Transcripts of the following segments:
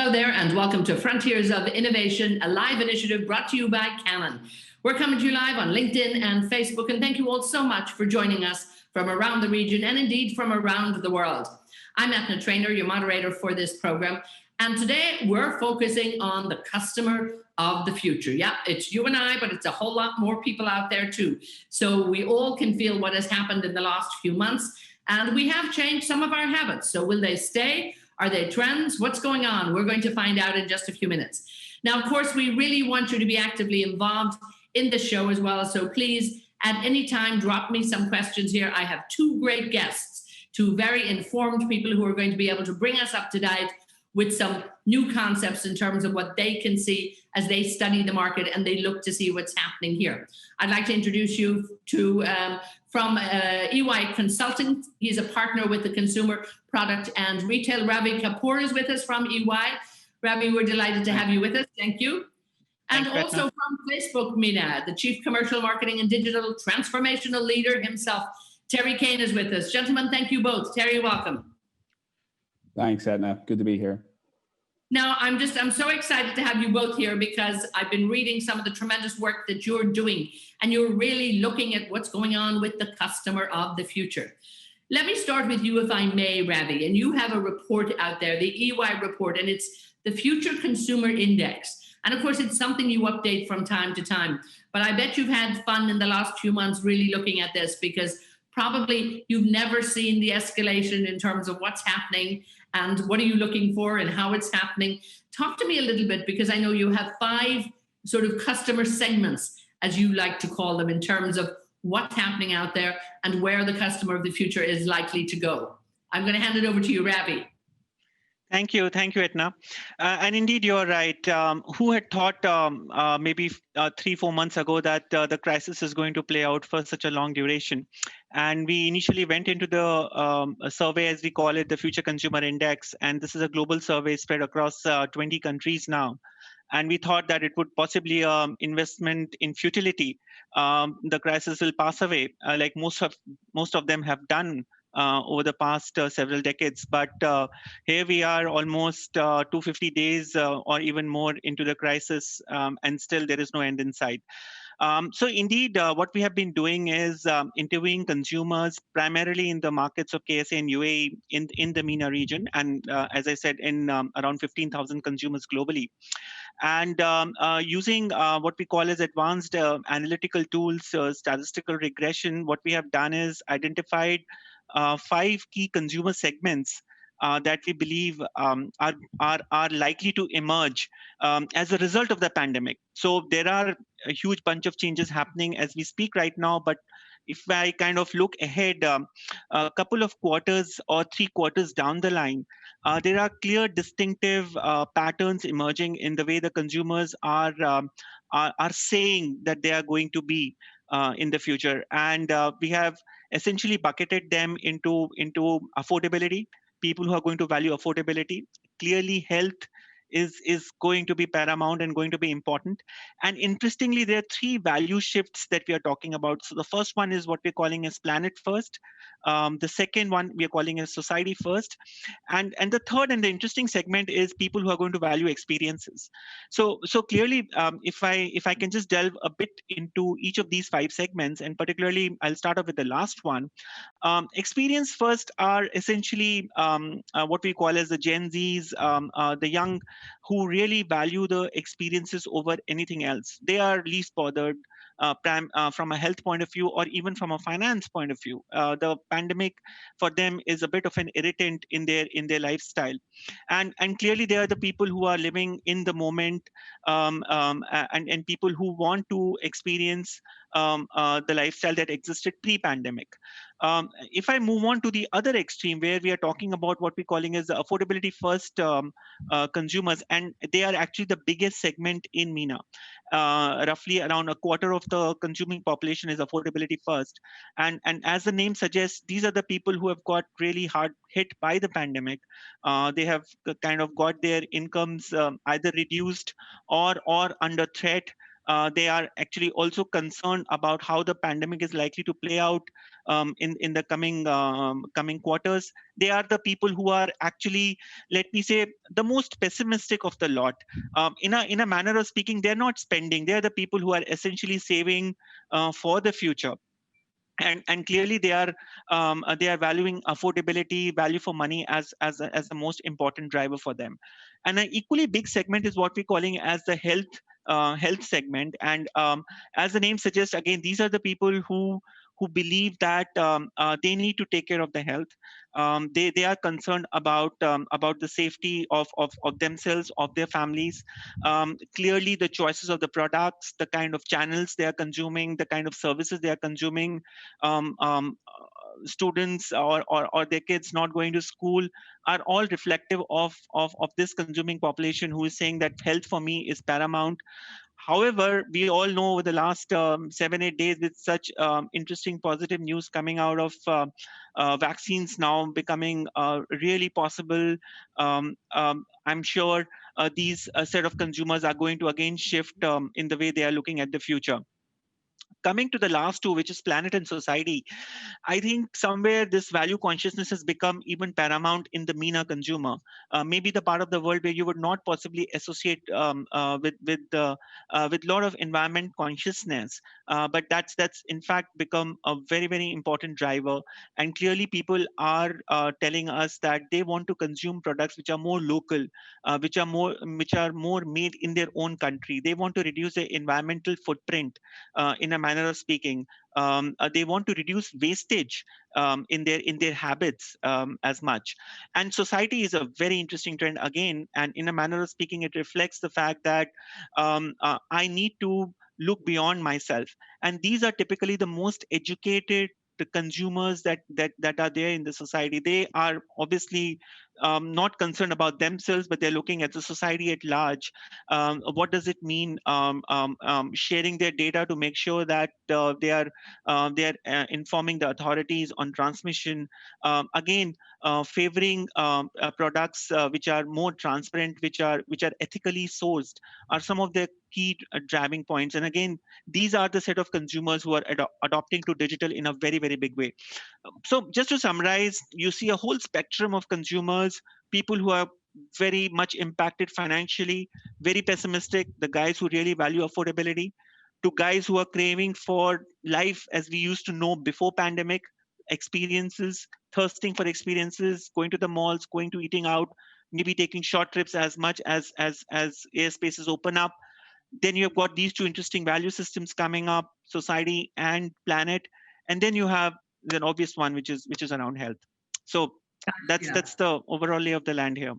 Hello there, and welcome to Frontiers of Innovation, a live initiative brought to you by Canon. We're coming to you live on LinkedIn and Facebook, and thank you all so much for joining us from around the region and indeed from around the world. I'm Etna Trainer, your moderator for this program, and today we're focusing on the customer of the future. Yeah, it's you and I, but it's a whole lot more people out there too. So we all can feel what has happened in the last few months, and we have changed some of our habits. So will they stay? Are they trends? What's going on? We're going to find out in just a few minutes. Now, of course, we really want you to be actively involved in the show as well. So please, at any time, drop me some questions here. I have two great guests, two very informed people who are going to be able to bring us up to date with some new concepts in terms of what they can see as they study the market and they look to see what's happening here. I'd like to introduce you to from EY Consulting. He's a partner with the Consumer Product and Retail. Ravi Kapoor is with us from EY. Ravi, we're delighted to have you with us. Thank you. And Thanks, also from Facebook, Mina, the Chief Commercial Marketing and Digital Transformational Leader himself, Terry Kane is with us. Gentlemen, thank you both. Terry, welcome. Thanks, Edna. Good to be here. Now, I'm so excited to have you both here because I've been reading some of the tremendous work that you're doing, and you're really looking at what's going on with the customer of the future. Let me start with you, if I may, Ravi, and you have a report out there, the EY report, and it's the Future Consumer Index. And of course, it's something you update from time to time. But I bet you've had fun in the last few months really looking at this, because probably you've never seen the escalation in terms of what's happening and what are you looking for and how it's happening. Talk to me a little bit, because I know you have 5 sort of customer segments, as you like to call them, in terms of what's happening out there and where the customer of the future is likely to go. I'm going to hand it over to you, Ravi. Thank you, Etna. And indeed, you're right. Who had thought maybe 3-4 months ago that the crisis is going to play out for such a long duration? And we initially went into the survey, as we call it, the Future Consumer Index. And this is a global survey spread across 20 countries now. And we thought that it would possibly investment in futility. The crisis will pass away, like most of them have done over the past several decades. But here we are almost 250 days or even more into the crisis, and still there is no end in sight. So indeed, what we have been doing is interviewing consumers primarily in the markets of KSA and UAE in the MENA region, and as I said, in around 15,000 consumers globally. And using what we call as advanced analytical tools, statistical regression, what we have done is identified 5 key consumer segments that we believe are likely to emerge as a result of the pandemic. So there are a huge bunch of changes happening as we speak right now, but if I kind of look ahead a couple of quarters or 3 quarters down the line, there are clear distinctive patterns emerging in the way the consumers are saying that they are going to be in the future. And we have essentially bucketed them into affordability, people who are going to value affordability. Clearly, health is going to be paramount and going to be important. And interestingly, there are 3 value shifts that we are talking about. So the first one is what we're calling as planet first. The second one we are calling as society first. And the third and the interesting segment is people who are going to value experiences. So clearly, if I can just delve a bit into each of these 5 segments, and particularly I'll start off with the last one. Experience first are essentially what we call as the Gen Zs, the young who really value the experiences over anything else. They are least bothered from a health point of view or even from a finance point of view. The pandemic for them is a bit of an irritant in their lifestyle, and clearly they are the people who are living in the moment, and people who want to experience the lifestyle that existed pre-pandemic. If I move on to the other extreme, where we are talking about what we're calling as the affordability first consumers, and they are actually the biggest segment in MENA. Roughly around a quarter of the consuming population is affordability first. And as the name suggests, these are the people who have got really hard hit by the pandemic. They have kind of got their incomes either reduced or under threat They are actually also concerned about how the pandemic is likely to play out in the coming quarters. They are the people who are actually, let me say, the most pessimistic of the lot. In a manner of speaking, they're not spending. They are the people who are essentially saving for the future. And clearly they are valuing affordability, value for money as the most important driver for them. And an equally big segment is what we're calling as the health segment. And as the name suggests, again, these are the people who believe that they need to take care of their health. They are concerned about the safety of themselves, of their families. Clearly, the choices of the products, the kind of channels they are consuming, the kind of services they are consuming, students or their kids not going to school are all reflective of this consuming population who is saying that health for me is paramount. However, we all know over the last 7-8 days, with such interesting positive news coming out of vaccines now becoming really possible, I'm sure these set of consumers are going to again shift in the way they are looking at the future. Coming to the last two, which is planet and society, I think somewhere this value consciousness has become even paramount in the MENA consumer. Maybe the part of the world where you would not possibly associate with a lot of environment consciousness, but that's in fact become a very, very important driver. And clearly, people are telling us that they want to consume products which are more local, which are more made in their own country. They want to reduce their environmental footprint in a manner of speaking. They want to reduce wastage in their habits as much. And society is a very interesting trend again. And in a manner of speaking, it reflects the fact that I need to look beyond myself. And these are typically the most educated the consumers that are there in the society. They are obviously not concerned about themselves, but they're looking at the society at large. What does it mean sharing their data to make sure that they are informing the authorities on transmission? Again, favoring products which are more transparent, which are ethically sourced, are some of the key driving points. And again, these are the set of consumers who are adopting to digital in a very, very big way. So just to summarize, you see a whole spectrum of consumers, people who are very much impacted financially, very pessimistic, the guys who really value affordability, to guys who are craving for life as we used to know before pandemic, experiences, thirsting for experiences, going to the malls, going to eating out, maybe taking short trips as much as airspaces open up. Then you've got these two interesting value systems coming up, society and planet. And then you have an obvious one, which is around health. So that's the overall lay of the land here.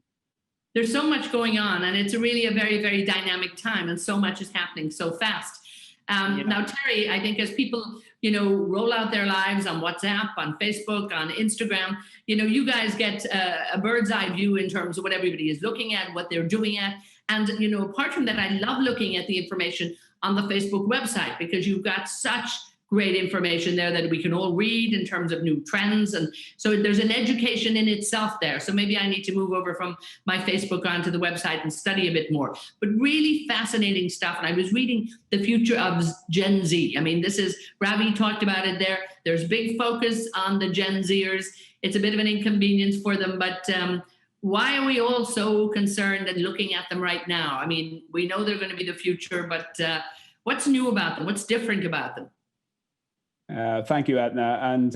There's so much going on, and it's really a very, very dynamic time, and so much is happening so fast. Now, Terry, I think as people, roll out their lives on WhatsApp, on Facebook, on Instagram, you guys get a bird's eye view in terms of what everybody is looking at, what they're doing at. And, apart from that, I love looking at the information on the Facebook website, because you've got such great information there that we can all read in terms of new trends. And so there's an education in itself there. So maybe I need to move over from my Facebook onto the website and study a bit more. But really fascinating stuff. And I was reading The Future of Gen Z. I mean, Ravi talked about it there. There's big focus on the Gen Zers. It's a bit of an inconvenience for them, but why are we all so concerned and looking at them right now? I mean, we know they're going to be the future, but what's new about them? What's different about them? Thank you, Etna, and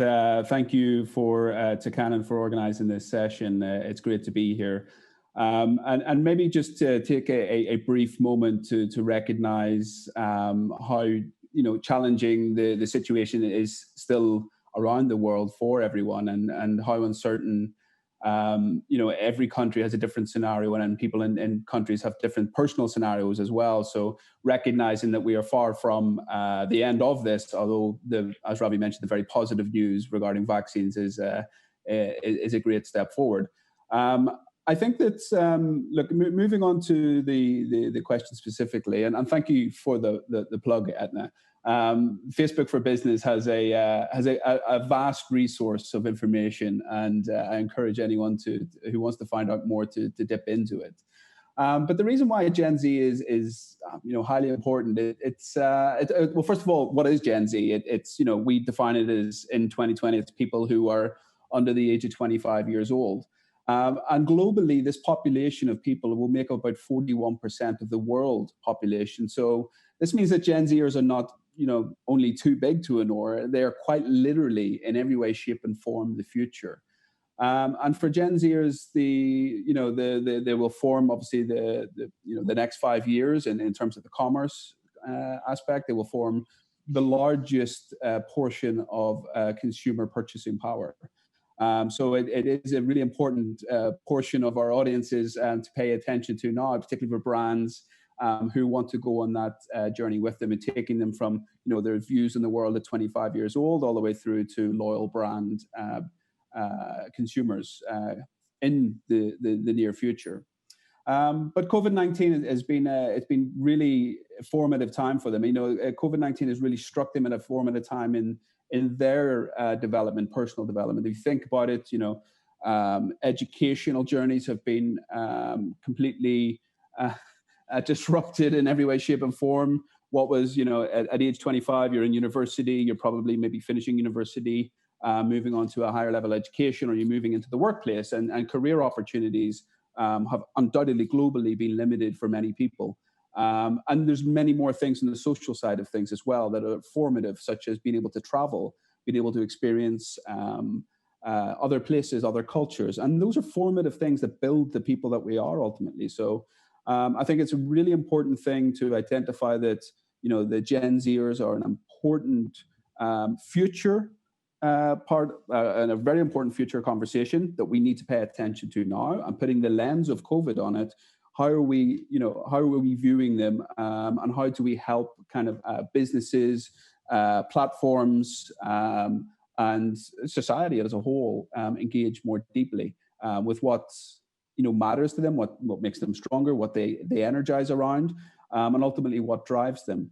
thank you to Canon for organizing this session. It's great to be here. And maybe just to take a brief moment to recognize how challenging the situation is still around the world for everyone, and how uncertain. Every country has a different scenario, and people in countries have different personal scenarios as well. So recognizing that we are far from the end of this, although as Ravi mentioned, the very positive news regarding vaccines is a great step forward. I think that moving on to the question specifically, and thank you for the plug, Etna. Facebook for Business has a vast resource of information, and I encourage anyone who wants to find out more to dip into it. But the reason why Gen Z is highly important, well, first of all, what is Gen Z? It's we define it as, in 2020, it's people who are under the age of 25 years old. And globally, this population of people will make up about 41% of the world population. So this means that Gen Zers are not only too big to ignore; they are quite literally, in every way, shape, and form, the future. And for Gen Zers, they will form, obviously, the next 5 years in terms of the commerce aspect. They will form the largest portion of consumer purchasing power. So it is a really important portion of our audiences to pay attention to now, particularly for brands who want to go on that journey with them and taking them from their views in the world at 25 years old all the way through to loyal brand consumers in the near future. But COVID-19 has been it's been really a formative time for them. COVID-19 has really struck them at a formative time in their development, personal development. If you think about it, educational journeys have been completely disrupted in every way, shape, and form. What was, at age 25, you're in university, you're probably maybe finishing university, moving on to a higher level education, or you're moving into the workplace, and career opportunities have undoubtedly globally been limited for many people. And there's many more things on the social side of things as well that are formative, such as being able to travel, being able to experience other places, other cultures. And those are formative things that build the people that we are ultimately. So I think it's a really important thing to identify that, the Gen Zers are an important future part and a very important future conversation that we need to pay attention to now. And putting the lens of COVID on it, how are we viewing them, and how do we help kind of businesses, platforms, and society as a whole engage more deeply with what matters to them, what makes them stronger, what they energize around, and ultimately what drives them.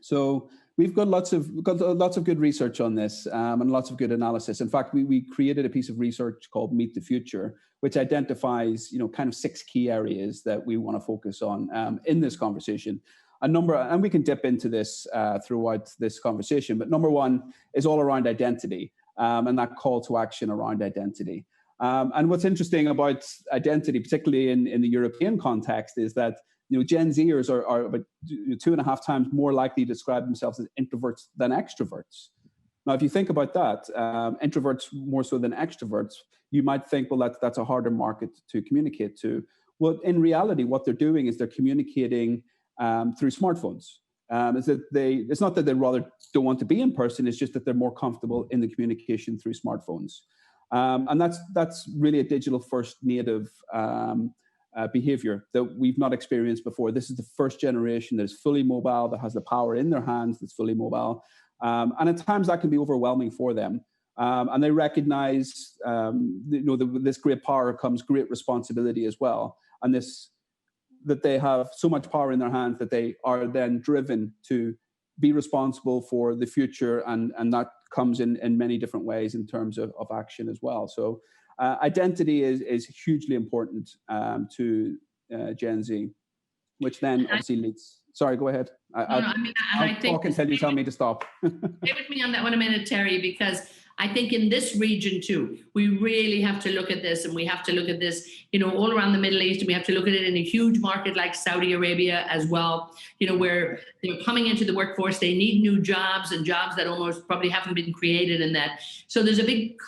So we've got lots of good research on this, and lots of good analysis. In fact, we created a piece of research called Meet the Future, which identifies kind of 6 key areas that we want to focus on in this conversation. And we can dip into this throughout this conversation. But number 1 is all around identity, and that call to action around identity. And what's interesting about identity, particularly in the European context, is that Gen Zers are about 2.5 times more likely to describe themselves as introverts than extroverts. Now, if you think about that, introverts more so than extroverts, you might think, well, that's a harder market to communicate to. Well, in reality, what they're doing is they're communicating through smartphones. It's not that they rather don't want to be in person, it's just that they're more comfortable in the communication through smartphones. And that's really a digital first native behavior that we've not experienced before. This is the first generation that is fully mobile, that has the power in their hands, that's fully mobile. And at times that can be overwhelming for them. And they recognize, this great power comes great responsibility as well. And that they have so much power in their hands that they are then driven to be responsible for the future. And that comes in many different ways in terms of action as well. So identity is hugely important to Gen Z, which then obviously leads. Sorry, go ahead. I'll talk until you tell me to stop. Stay with me on that one a minute, Terry, because I think in this region too, we really have to look at this, and we have to look at this, all around the Middle East, and we have to look at it in a huge market like Saudi Arabia as well, where they're coming into the workforce, they need new jobs, and jobs that almost probably haven't been created in that. So there's a big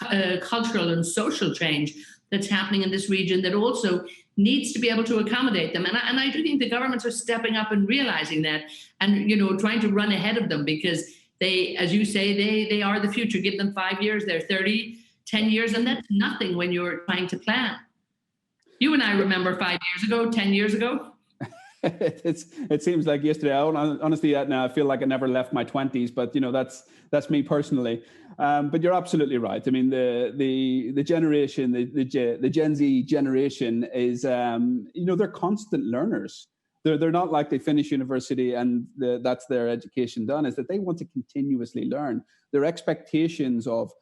cultural and social change that's happening in this region that also needs to be able to accommodate them. And I do think the governments are stepping up and realizing that, and, trying to run ahead of them, because they, as you say, they are the future. Give them 5 years, they're 30, 10 years, and that's nothing when you're trying to plan. You and I remember 5 years ago, 10 years ago. It seems like yesterday. Honestly, now I feel like I never left my 20s, but that's me personally. But you're absolutely right. I mean, the generation, the Gen Z generation is, they're constant learners. They're not like they finish university and that's their education done. Is that they want to continuously learn. Their expectations of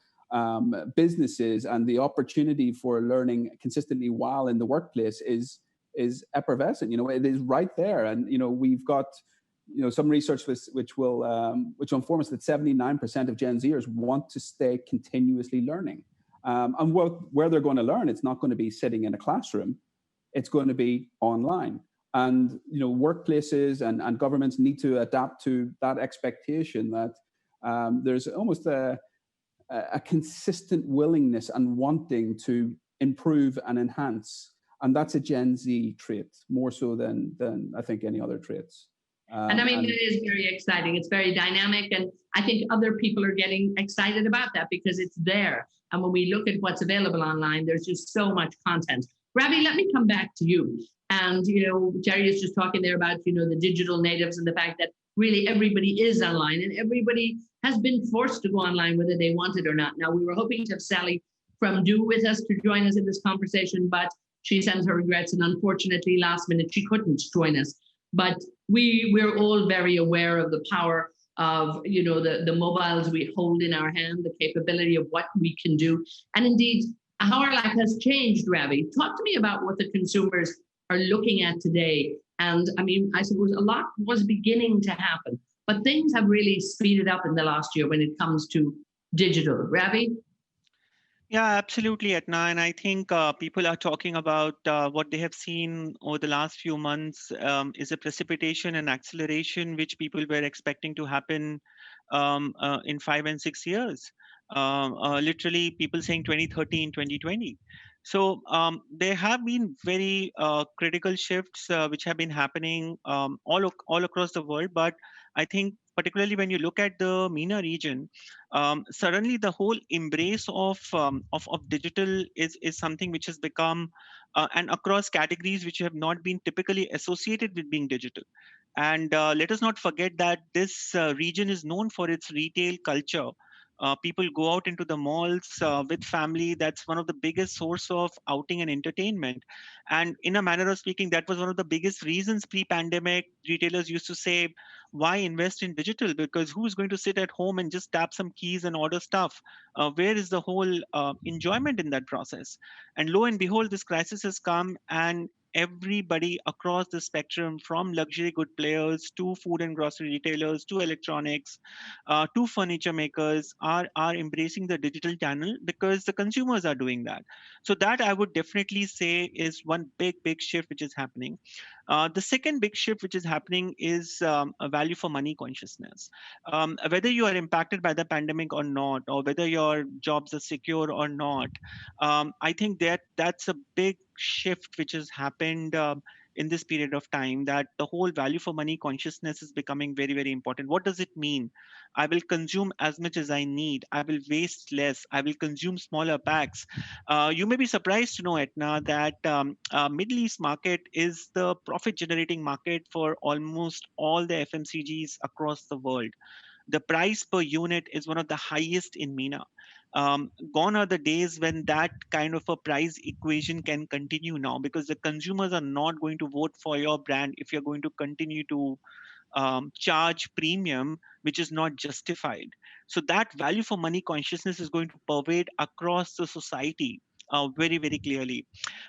businesses and the opportunity for learning consistently while in the workplace is is effervescent. It is right there, and we've got some research which will inform us that 79% of Gen Zers want to stay continuously learning, and where they're going to learn, it's not going to be sitting in a classroom, it's going to be online. And workplaces and governments need to adapt to that expectation that there's almost a consistent willingness and wanting to improve and enhance, and that's a Gen Z trait more so than I think any other traits. And I mean, it is very exciting. It's very dynamic. And I think other people are getting excited about that because it's there. And when we look at what's available online, there's just so much content. Ravi, let me come back to you. And, Jerry is just talking there about, the digital natives and the fact that really everybody is online and everybody has been forced to go online whether they want it or not. Now, we were hoping to have Sally from Do with us to join us in this conversation, but she sends her regrets. And unfortunately, last minute, she couldn't join us. But we're all very aware of the power of, the mobiles we hold in our hand, the capability of what we can do. And indeed, how our life has changed, Ravi. Talk to me about what the consumers are looking at today. And I mean, I suppose a lot was beginning to happen, but things have really speeded up in the last year when it comes to digital. Ravi? Yeah, absolutely, Etna. And I think people are talking about what they have seen over the last few months is a precipitation and acceleration which people were expecting to happen in 5 and 6 years. Literally, people saying 2013, 2020. So there have been very critical shifts which have been happening all across the world. But I think particularly when you look at the MENA region, suddenly the whole embrace of digital is something which has become and across categories which have not been typically associated with being digital. And let us not forget that this region is known for its retail culture. People go out into the malls with family. That's one of the biggest source of outing and entertainment. And in a manner of speaking, that was one of the biggest reasons pre-pandemic retailers used to say, why invest in digital? Because who's going to sit at home and just tap some keys and order stuff? Where is the whole enjoyment in that process? And lo and behold, this crisis has come, and everybody across the spectrum, from luxury good players to food and grocery retailers to electronics to furniture makers, are embracing the digital channel because the consumers are doing that. So that I would definitely say is one big shift which is happening. The second big shift which is happening is a value for money consciousness. Whether you are impacted by the pandemic or not, or whether your jobs are secure or not, I think that's a big shift which has happened in this period of time, that the whole value for money consciousness is becoming very important. What does it mean? I will consume as much as I need. I will waste less. I will consume smaller packs. You may be surprised to know, Etna, that Middle East market is the profit generating market for almost all the FMCGs across the world. The price per unit is one of the highest in MENA. Gone are the days when that kind of a price equation can continue now, because the consumers are not going to vote for your brand if you're going to continue to charge premium, which is not justified. So that value for money consciousness is going to pervade across the society very clearly.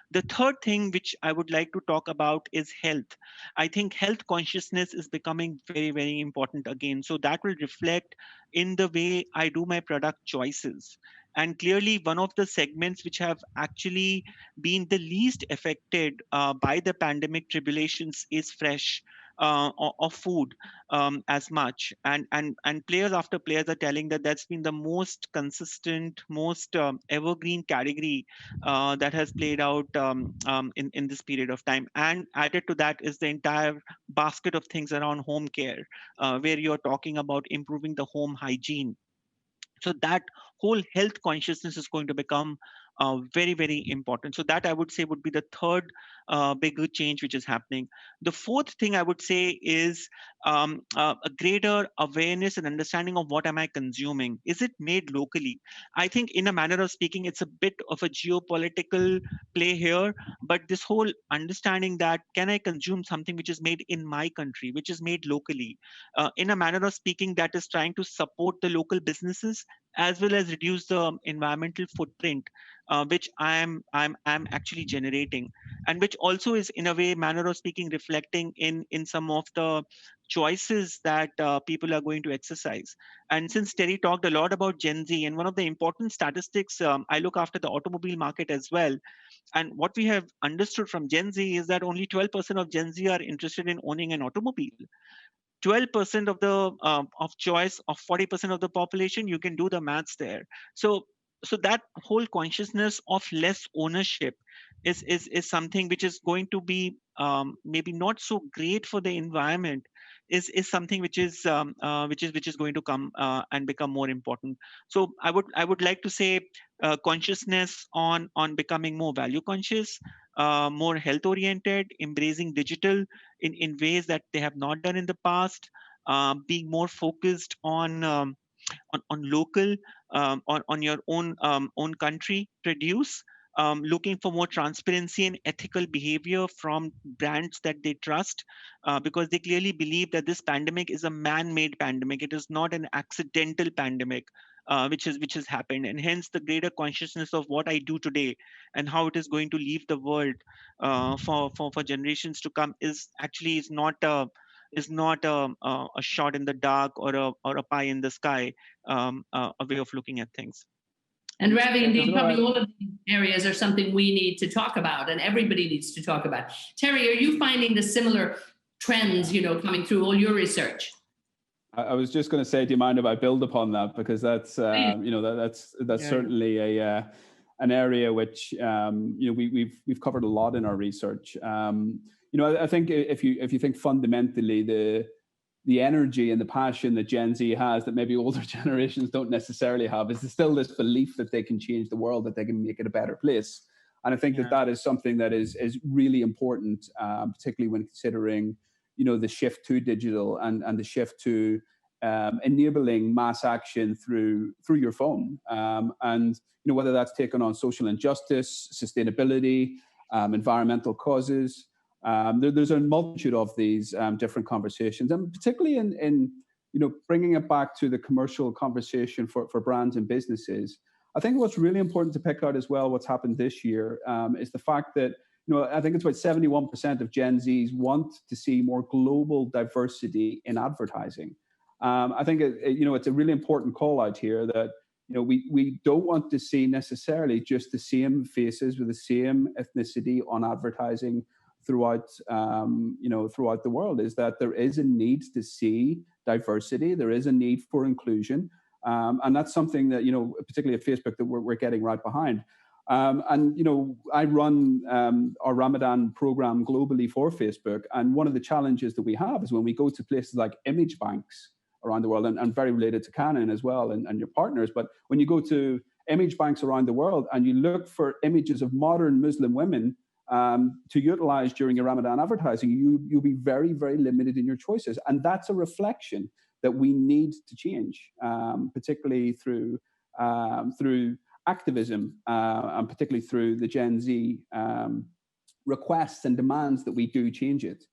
The third thing which I would like to talk about is health. I think health consciousness is becoming very important again. So that will reflect in the way I do my product choices. And clearly, one of the segments which have actually been the least affected by the pandemic tribulations is fresh or food as much. And players after players are telling that that's been the most consistent, most evergreen category that has played out in this period of time. And added to that is the entire basket of things around home care, where you're talking about improving the home hygiene. So that whole health consciousness is going to become very important. So that I would say would be the third bigger change which is happening. The fourth thing I would say is a greater awareness and understanding of what am I consuming. Is it made locally? I think in a manner of speaking, it's a bit of a geopolitical play here, but this whole understanding that can I consume something which is made in my country, which is made locally, in a manner of speaking that is trying to support the local businesses as well as reduce the environmental footprint which I'm actually generating, and which also is in a way, manner of speaking, reflecting in some of the choices that people are going to exercise. And since Terry talked a lot about Gen Z, and one of the important statistics, I look after the automobile market as well. And what we have understood from Gen Z is that only 12% of Gen Z are interested in owning an automobile. 12% of the of choice of 40% of the population, you can do the maths there. So that whole consciousness of less ownership is something which is going to be maybe not so great for the environment, is something which is going to come and become more important. So I would like to say consciousness on becoming more value conscious, more health oriented, embracing digital in ways that they have not done in the past, being more focused on local, on your own country produce, looking for more transparency and ethical behavior from brands that they trust, because they clearly believe that this pandemic is a man-made pandemic. It is not an accidental pandemic. Which has happened, and hence the greater consciousness of what I do today and how it is going to leave the world for generations to come is not a shot in the dark or a pie in the sky, a way of looking at things. And Ravi, indeed, No, probably all of these areas are something we need to talk about, and everybody needs to talk about. Terry, are you finding the similar trends, coming through all your research? I was just going to say, do you mind if I build upon that, because that's that's certainly an area which we've covered a lot in our research. I think if you think fundamentally, the energy and the passion that Gen Z has that maybe older generations don't necessarily have, is still this belief that they can change the world, that they can make it a better place. And I think that is something that is really important, particularly when considering the shift to digital and the shift to enabling mass action through your phone, and whether that's taken on social injustice, sustainability, environmental causes. There's a multitude of these different conversations, and particularly in bringing it back to the commercial conversation for brands and businesses. I think what's really important to pick out as well, what's happened this year, is the fact that I think it's about 71% of Gen Zs want to see more global diversity in advertising. I think it's a really important call out here that we don't want to see necessarily just the same faces with the same ethnicity on advertising throughout the world. Is that there is a need to see diversity, there is a need for inclusion, and that's something that particularly at Facebook, that we're getting right behind. I run our Ramadan program globally for Facebook, and one of the challenges that we have is when we go to places like image banks around the world, and very related to Canon as well, and your partners. But when you go to image banks around the world and you look for images of modern Muslim women to utilize during your Ramadan advertising, you'll be very, very limited in your choices. And that's a reflection that we need to change, particularly through activism, and particularly through the Gen Z requests and demands that we do change it.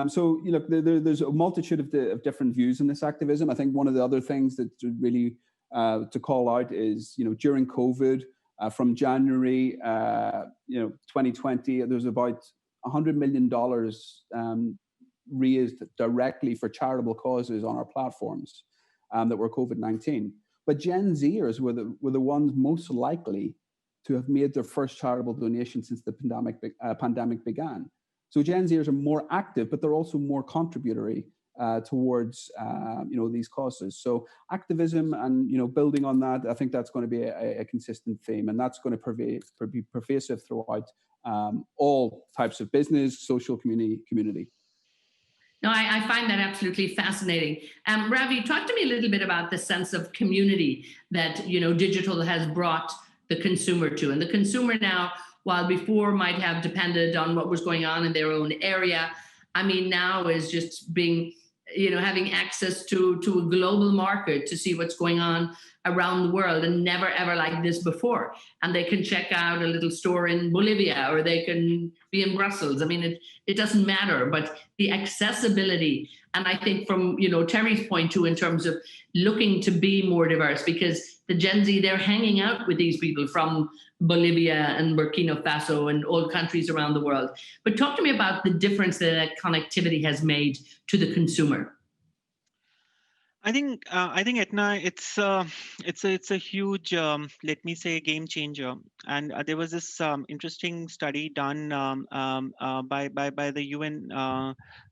So there's a multitude of different views in this activism. I think one of the other things that really to call out is during COVID, from January 2020, there's about $100 million raised directly for charitable causes on our platforms that were COVID-19. But Gen Zers were the ones most likely to have made their first charitable donation since the pandemic began. So Gen Zers are more active, but they're also more contributory towards these causes. So activism and building on that, I think that's going to be a consistent theme, and that's going to be pervasive throughout all types of business, social community. No, I find that absolutely fascinating. Ravi, talk to me a little bit about the sense of community that digital has brought the consumer to, and the consumer now, while before might have depended on what was going on in their own area, now is just being, having access to a global market to see what's going on around the world, and never ever like this before. And they can check out a little store in Bolivia, or they can be in Brussels. It doesn't matter, but the accessibility. And I think from, Terry's point too, in terms of looking to be more diverse, because the Gen Z, they're hanging out with these people from Bolivia and Burkina Faso and all countries around the world. But talk to me about the difference that connectivity has made to the consumer. I think Etna, it's a huge let me say game changer. And there was this interesting study done by the UN,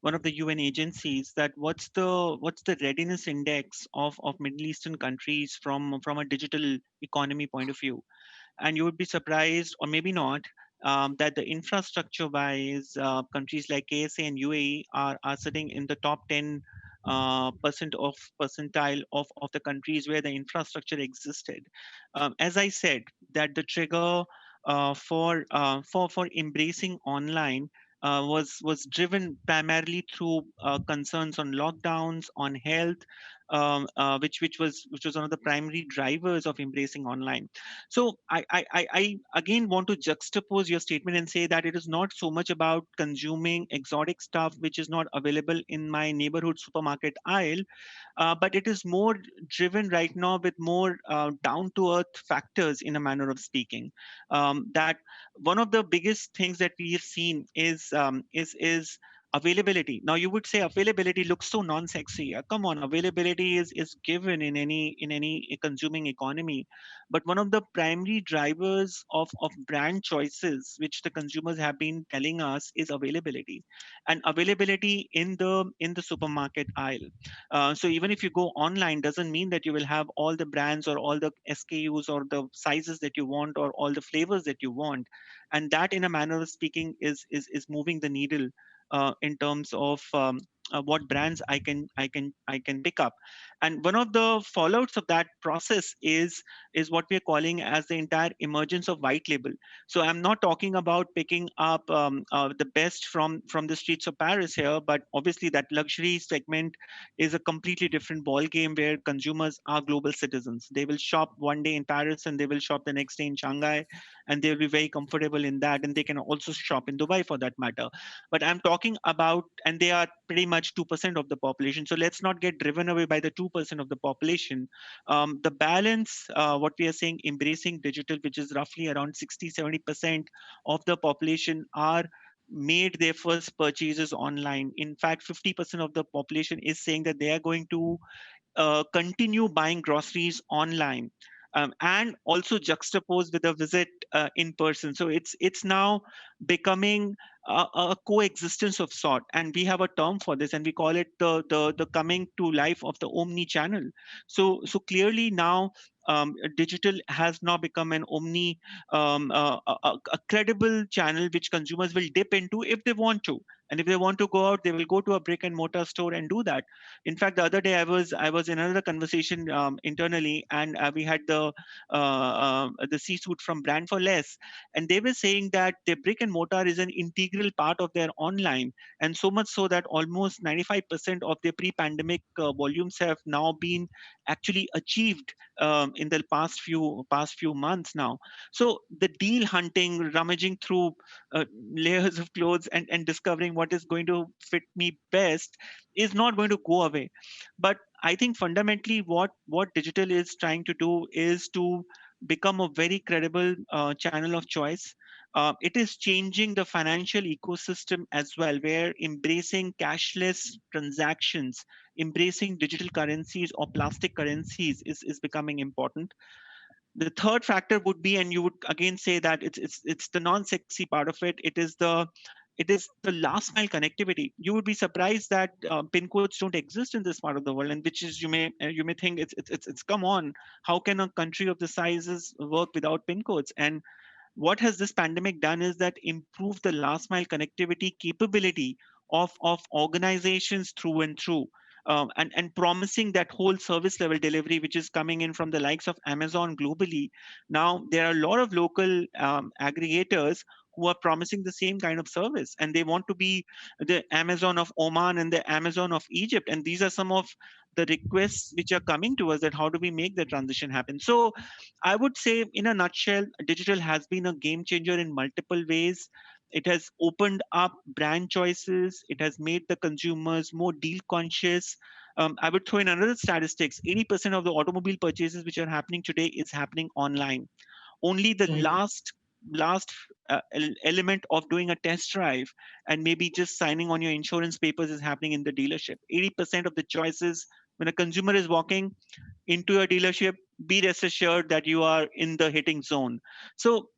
one of the UN agencies, that what's the readiness index of Middle Eastern countries from a digital economy point of view. And you would be surprised, or maybe not, that the infrastructure wise, countries like KSA and UAE are sitting in the top 10 percentile of the countries where the infrastructure existed. As I said, that the trigger for embracing online was driven primarily through concerns on lockdowns, on health, which was one of the primary drivers of embracing online. So I again want to juxtapose your statement and say that it is not so much about consuming exotic stuff which is not available in my neighborhood supermarket aisle, but it is more driven right now with more down to earth factors, in a manner of speaking. That one of the biggest things that we have seen is availability. Now you would say availability looks so non-sexy. Come on, availability is given in any consuming economy. But one of the primary drivers of brand choices, which the consumers have been telling us, is availability, and availability in the supermarket aisle. So even if you go online, doesn't mean that you will have all the brands or all the SKUs or the sizes that you want or all the flavors that you want, and that, in a manner of speaking, is moving the needle in terms of what brands I can pick up. And one of the fallouts of that process is what we are calling as the entire emergence of white label. So I'm not talking about picking up the best from the streets of Paris here, but obviously that luxury segment is a completely different ball game where consumers are global citizens. They will shop one day in Paris and they will shop the next day in Shanghai, and they'll be very comfortable in that, and they can also shop in Dubai for that matter. But I'm talking about, and they are pretty much 2% of the population. So let's not get driven away by the 2% of the population. The balance, what we are saying, embracing digital, which is roughly around 60-70% of the population, are made their first purchases online. In fact, 50% of the population is saying that they are going to continue buying groceries online, and also juxtaposed with a visit in person. So it's now becoming a coexistence of sort, and we have a term for this, and we call it the coming to life of the omni channel. So clearly now. Digital has now become an a credible channel which consumers will dip into if they want to, and if they want to go out, they will go to a brick and mortar store and do that. In fact, the other day I was in another conversation internally, and we had the C-suite from Brand for Less, and they were saying that their brick and mortar is an integral part of their online, and so much so that almost 95% of their pre-pandemic volumes have now been actually achieved in the past few months now. So the deal hunting, rummaging through layers of clothes and discovering what is going to fit me best is not going to go away. But I think fundamentally what digital is trying to do is to become a very credible channel of choice. It is changing the financial ecosystem as well, where embracing cashless transactions, embracing digital currencies or plastic currencies is becoming important. The third factor would be, and you would again say that it's the non-sexy part of it. It is the last mile connectivity. You would be surprised that pin codes don't exist in this part of the world, and which is, you may think it's come on, how can a country of the sizes work without pin codes? And what has this pandemic done is that improve the last mile connectivity capability of organizations through and through, and promising that whole service level delivery which is coming in from the likes of Amazon globally. Now there are a lot of local aggregators who are promising the same kind of service, and they want to be the Amazon of Oman and the Amazon of Egypt, and these are some of the requests which are coming to us, that how do we make the transition happen. So I would say, in a nutshell, digital has been a game changer in multiple ways. It has opened up brand choices. It has made the consumers more deal conscious. I would throw in another statistics. 80% of the automobile purchases which are happening today is happening online. Only the last element of doing a test drive and maybe just signing on your insurance papers is happening in the dealership. 80% of the choices when a consumer is walking into a dealership, be rest assured that you are in the hitting zone. So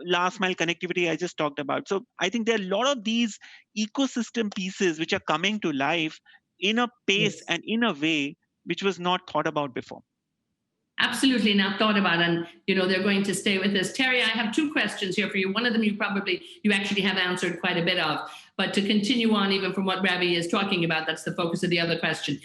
last mile connectivity I just talked about. So I think there are a lot of these ecosystem pieces which are coming to life in a pace and in a way which was not thought about before. Absolutely not thought about, and they're going to stay with us. Terry, I have two questions here for you. One of them you actually have answered quite a bit of, but to continue on even from what Ravi is talking about, that's the focus of the other question.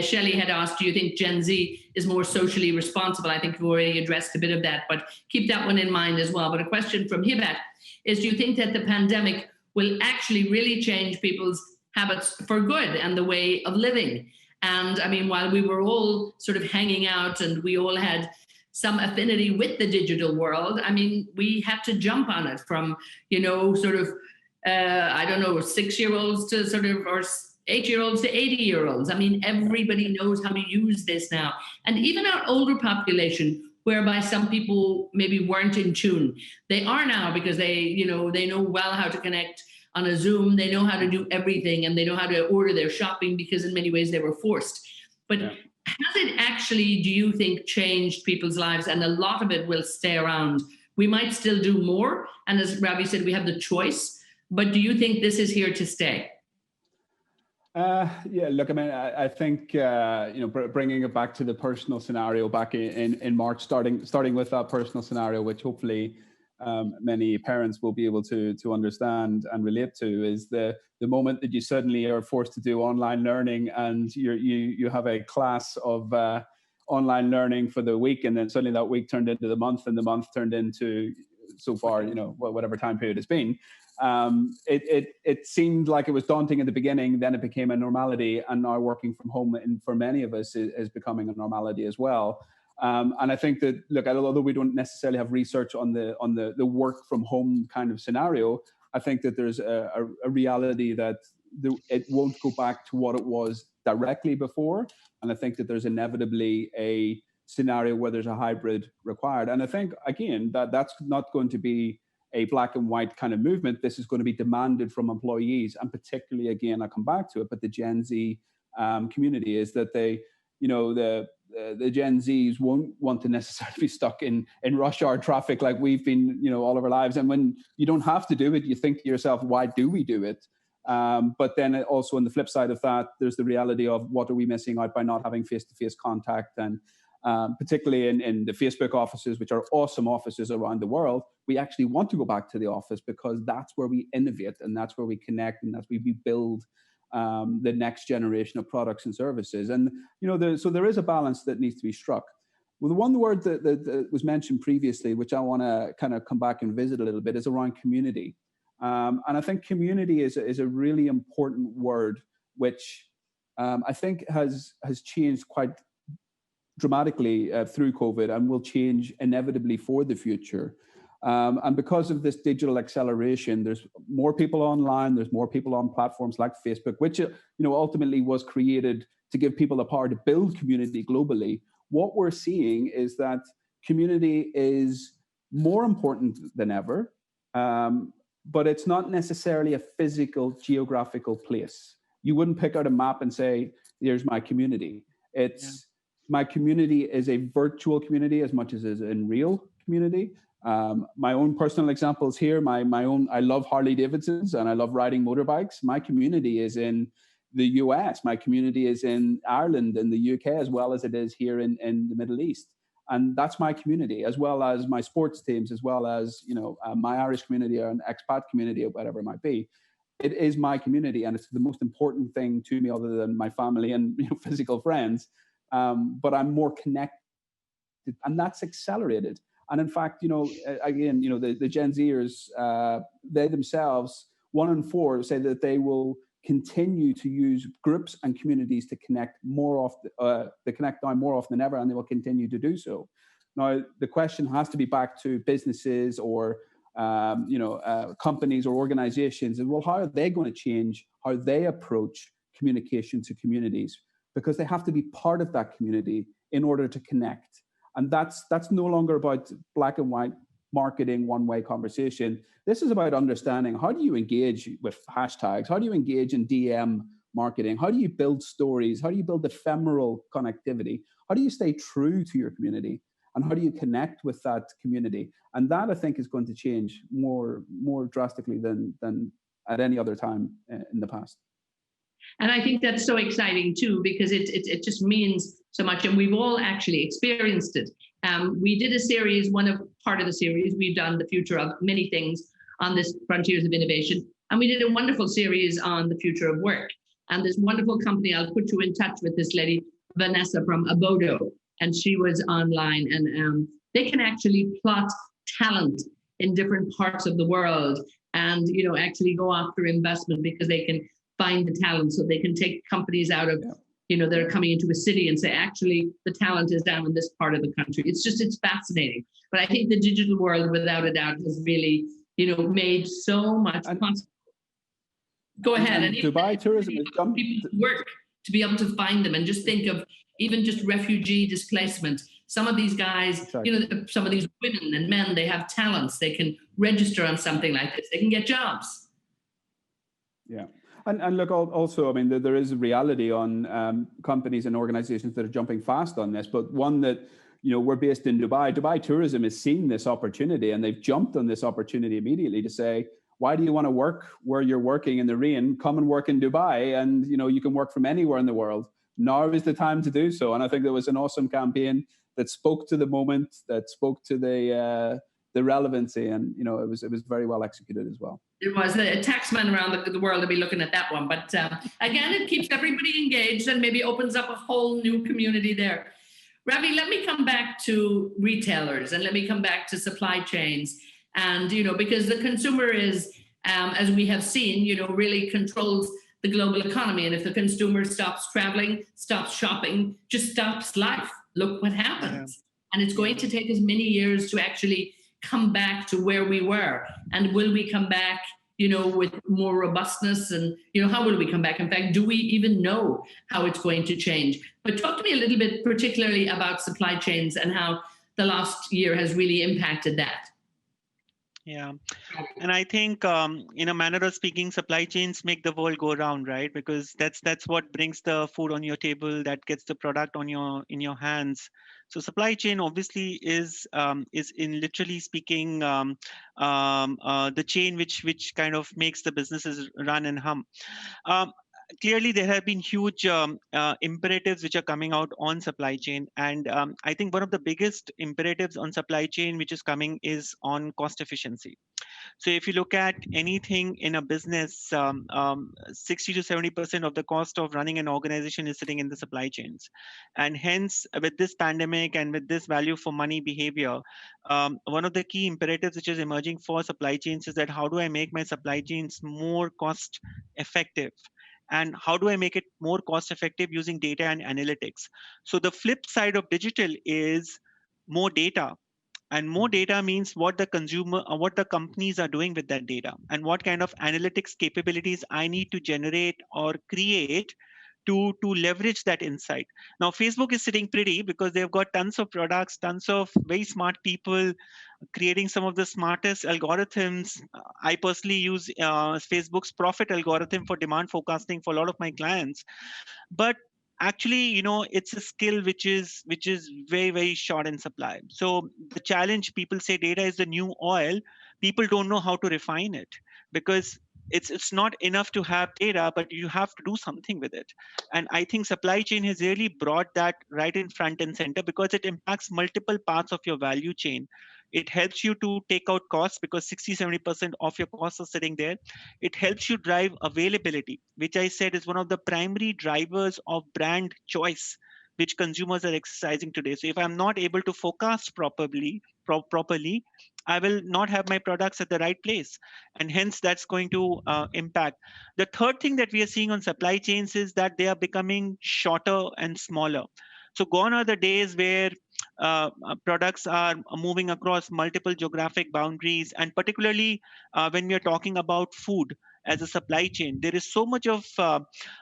Shelley had asked, do you think Gen Z is more socially responsible? I think you've already addressed a bit of that, but keep that one in mind as well. But a question from Hibat is, do you think that the pandemic will actually really change people's habits for good and the way of living? And I mean, while we were all sort of hanging out and we all had some affinity with the digital world, I mean, we had to jump on it from, sort of, 6-year-olds to sort of, or 8-year-olds to 80-year-olds. I mean, everybody knows how to use this now. And even our older population, whereby some people maybe weren't in tune, they are now, because they know well how to connect on a Zoom, they know how to do everything, and they know how to order their shopping because in many ways they were forced. But has it actually, do you think, changed people's lives? And a lot of it will stay around. We might still do more. And as Ravi said, we have the choice. But do you think this is here to stay? Look, I mean, I think, bringing it back to the personal scenario back in March, starting with that personal scenario, which hopefully many parents will be able to understand and relate to, is the moment that you suddenly are forced to do online learning, and you have a class of online learning for the week, and then suddenly that week turned into the month, and the month turned into, so far, whatever time period it's been. It seemed like it was daunting in the beginning, then it became a normality, and now working from home, and for many of us, is becoming a normality as well. And I think that, look, although we don't necessarily have research on the work from home kind of scenario, I think that there's a reality that it won't go back to what it was directly before. And I think that there's inevitably a scenario where there's a hybrid required. And I think, again, that's not going to be a black and white kind of movement. This is going to be demanded from employees, and particularly, again, I come back to it, but the Gen Z community is that they, the Gen Zs won't want to necessarily be stuck in rush hour traffic like we've been, all of our lives. And when you don't have to do it, you think to yourself, why do we do it? But then also on the flip side of that, there's the reality of what are we missing out by not having face-to-face contact. And particularly in the Facebook offices, which are awesome offices around the world, we actually want to go back to the office because that's where we innovate, and that's where we connect, and that's where we build the next generation of products and services. And so there is a balance that needs to be struck. Well, the one word that was mentioned previously, which I want to kind of come back and visit a little bit, is around community. And I think community is a really important word, which I think has changed quite dramatically through COVID, and will change inevitably for the future. And because of this digital acceleration, there's more people online, there's more people on platforms like Facebook, which ultimately was created to give people the power to build community globally. What we're seeing is that community is more important than ever, but it's not necessarily a physical geographical place. You wouldn't pick out a map and say, here's my community. My community is a virtual community as much as is in real community. My own personal examples here, my own, I love Harley Davidsons and I love riding motorbikes. My community is in the US. My community is in Ireland and the UK, as well as it is here in the Middle East. And that's my community, as well as my sports teams, as well as, my Irish community or an expat community or whatever it might be. It is my community, and it's the most important thing to me other than my family and physical friends. But I'm more connected, and that's accelerated. And in fact, again, the Gen Zers, they themselves, 1 in 4 say that they will continue to use groups and communities to connect more often, now more often than ever, and they will continue to do so. Now, the question has to be back to businesses or companies or organizations, and well, how are they going to change how they approach communication to communities? because they have to be part of that community in order to connect. And that's no longer about black and white marketing, one-way conversation. This is about understanding, how do you engage with hashtags? How do you engage in DM marketing? How do you build stories? How do you build ephemeral connectivity? How do you stay true to your community? And how do you connect with that community? And that, I think, is going to change more drastically than at any other time in the past. And I think that's so exciting too, because it just means so much, and we've all actually experienced it. We did a series, part of the series, we've done the future of many things on this Frontiers of Innovation, and we did a wonderful series on the future of work. And this wonderful company, I'll put you in touch with this lady, Vanessa from Abodo, and she was online, and they can actually plot talent in different parts of the world, and actually go after investment because they can find the talent, so they can take companies out of, they're coming into a city and say, actually, the talent is down in this part of the country. It's fascinating. But I think the digital world, without a doubt, has really, made so much possible. Go ahead. And Dubai tourism has jumped. People work to be able to find them, and just think of even just refugee displacement. Some of these guys, exactly. Some of these women and men, they have talents. They can register on something like this. They can get jobs. Yeah. And look, also, I mean, there is a reality on companies and organizations that are jumping fast on this, but one that, we're based in Dubai. Dubai tourism has seen this opportunity, and they've jumped on this opportunity immediately to say, why do you want to work where you're working in the rain? Come and work in Dubai, and, you can work from anywhere in the world. Now is the time to do so. And I think there was an awesome campaign that spoke to the moment, that spoke to the relevancy, and it was very well executed as well. It was a taxman around the world to be looking at that one, but again, it keeps everybody engaged and maybe opens up a whole new community there. Ravi, let me come back to retailers, and let me come back to supply chains, and because the consumer is, as we have seen, really controls the global economy, and if the consumer stops traveling, stops shopping, just stops life, look what happens. And it's going to take us many years to actually come back to where we were. And will we come back, with more robustness? And, how will we come back? In fact, do we even know how it's going to change? But talk to me a little bit, particularly about supply chains and how the last year has really impacted that. Yeah. And I think, in a manner of speaking, supply chains make the world go round, right? Because that's what brings the food on your table, that gets the product in your hands. So supply chain obviously is in literally speaking the chain which kind of makes the businesses run and hum. Clearly, there have been huge imperatives which are coming out on supply chain. And I think one of the biggest imperatives on supply chain which is coming is on cost efficiency. So if you look at anything in a business, 60 to 70% of the cost of running an organization is sitting in the supply chains. And hence, with this pandemic and with this value for money behavior, one of the key imperatives which is emerging for supply chains is that how do I make my supply chains more cost effective? And how do I make it more cost effective using data and analytics? So the flip side of digital is more data. And more data means what the consumer or what the companies are doing with that data, and what kind of analytics capabilities I need to generate or create to leverage that insight. Now, Facebook is sitting pretty because they've got tons of products, tons of very smart people creating some of the smartest algorithms. I personally use Facebook's profit algorithm for demand forecasting for a lot of my clients. But actually, it's a skill which is very, very short in supply. So the challenge, people say data is the new oil. People don't know how to refine it, because it's not enough to have data, but you have to do something with it. And I think supply chain has really brought that right in front and center, because it impacts multiple parts of your value chain. It helps you to take out costs, because 60-70% of your costs are sitting there. It helps you drive availability, which I said is one of the primary drivers of brand choice, which consumers are exercising today. So if I'm not able to forecast properly, I will not have my products at the right place. And hence that's going to impact. The third thing that we are seeing on supply chains is that they are becoming shorter and smaller. So gone are the days where products are moving across multiple geographic boundaries, and particularly when we are talking about food, as a supply chain. There is so much of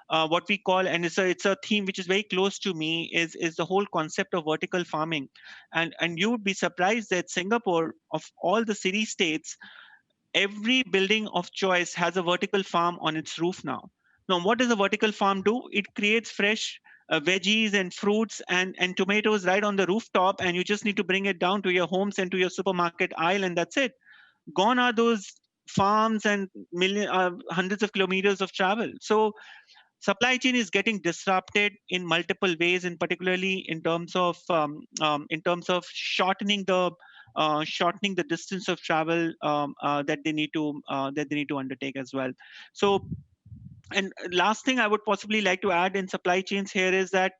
what we call, and it's a theme which is very close to me, is the whole concept of vertical farming. And you would be surprised that Singapore, of all the city states, every building of choice has a vertical farm on its roof now. Now, what does a vertical farm do? It creates fresh veggies and fruits and tomatoes right on the rooftop, and you just need to bring it down to your homes and to your supermarket aisle, and that's it. Gone are those farms and hundreds of kilometers of travel. So supply chain is getting disrupted in multiple ways, and particularly in terms of shortening the distance of travel that they need to undertake as well. So, and last thing I would possibly like to add in supply chains here is that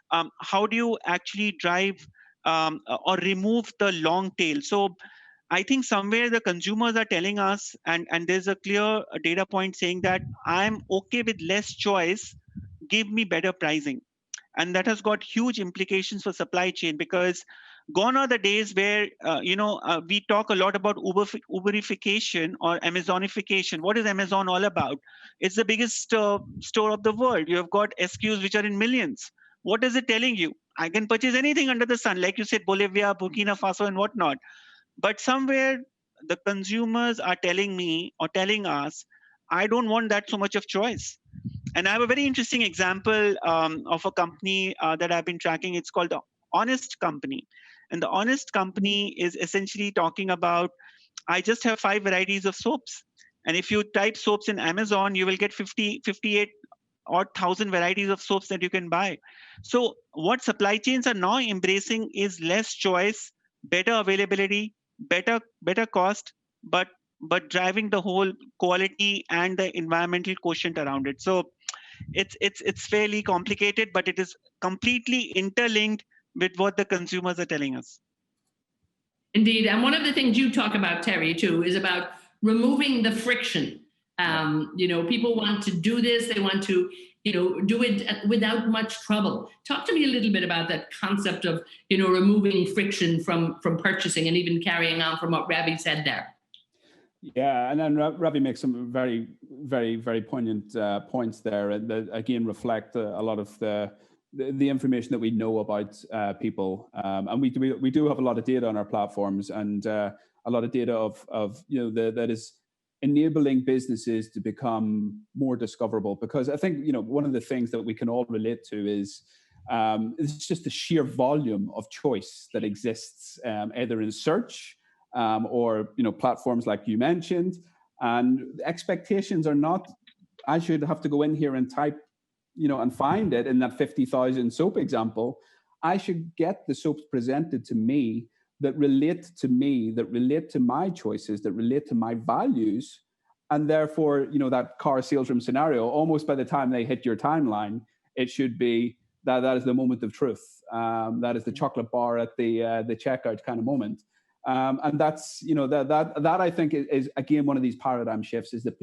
how do you actually drive or remove the long tail? So I think somewhere the consumers are telling us, and there's a clear data point saying that I'm okay with less choice, give me better pricing. And that has got huge implications for supply chain, because gone are the days where we talk a lot about Uberification or Amazonification. What is Amazon all about? It's the biggest store of the world. You have got SKUs which are in millions. What is it telling you? I can purchase anything under the sun, like you said, Bolivia, Burkina Faso, and whatnot. But somewhere the consumers are telling me or telling us, I don't want that so much of choice. And I have a very interesting example of a company that I've been tracking. It's called the Honest Company. And the Honest Company is essentially talking about, I just have 5 varieties of soaps. And if you type soaps in Amazon, you will get 58 or 1,000 varieties of soaps that you can buy. So what supply chains are now embracing is less choice, better availability, better cost, but driving the whole quality and the environmental quotient around it. So it's fairly complicated, but it is completely interlinked with what the consumers are telling us. Indeed. And one of the things you talk about, Terry, too, is about removing the friction. People want to do this. They want to, do it without much trouble. Talk to me a little bit about that concept of, removing friction from purchasing, and even carrying on from what Ravi said there. Yeah, and then Ravi makes some very, very, very poignant points there, and that again reflect a lot of the information that we know about people, and we do have a lot of data on our platforms, and a lot of data of that is enabling businesses to become more discoverable. Because I think one of the things that we can all relate to is it's just the sheer volume of choice that exists, either in search or platforms like you mentioned, and expectations are not, I should have to go in here and type and find it in that 50,000 soap example. I should get the soaps presented to me that relate to me, that relate to my choices, that relate to my values. And therefore, that car salesroom scenario, almost by the time they hit your timeline, it should be that is the moment of truth. That is the chocolate bar at the checkout kind of moment. And that's, that I think is again, one of these paradigm shifts, is that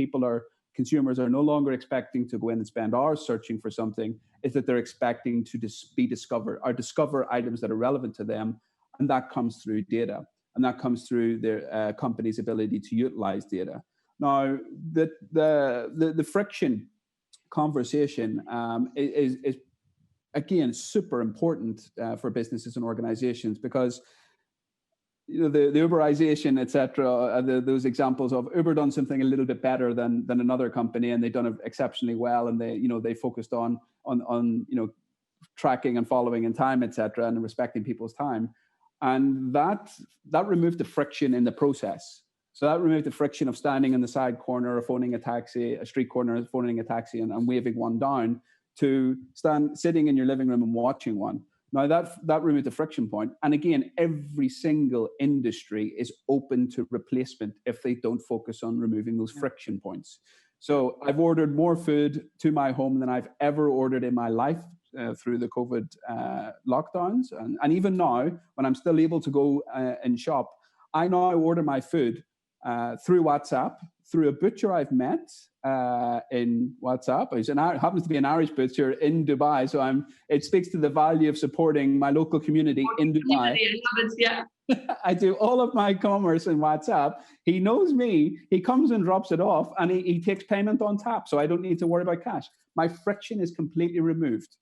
consumers are no longer expecting to go in and spend hours searching for something, is that they're expecting to be discovered or discover items that are relevant to them. And that comes through data, and that comes through their company's ability to utilize data. Now, the friction conversation is again super important for businesses and organizations, because the Uberization, etc. Those examples of Uber done something a little bit better than another company, and they've done it exceptionally well, and they focused on tracking and following in time, etc., and respecting people's time, and that removed the friction in the process. So that removed the friction of standing in the side corner or phoning a street corner, phoning a taxi and waving one down, to sitting in your living room and watching one. Now that removed the friction point. And again, every single industry is open to replacement if they don't focus on removing those friction points. So I've ordered more food to my home than I've ever ordered in my life through the COVID lockdowns. And even now, when I'm still able to go and shop, I now order my food through WhatsApp, through a butcher I've met in WhatsApp. He's happens to be an Irish butcher in Dubai. So it speaks to the value of supporting my local community in Dubai. Yeah. I do all of my commerce in WhatsApp. He knows me. He comes and drops it off, and he takes payment on tap, so I don't need to worry about cash. My friction is completely removed.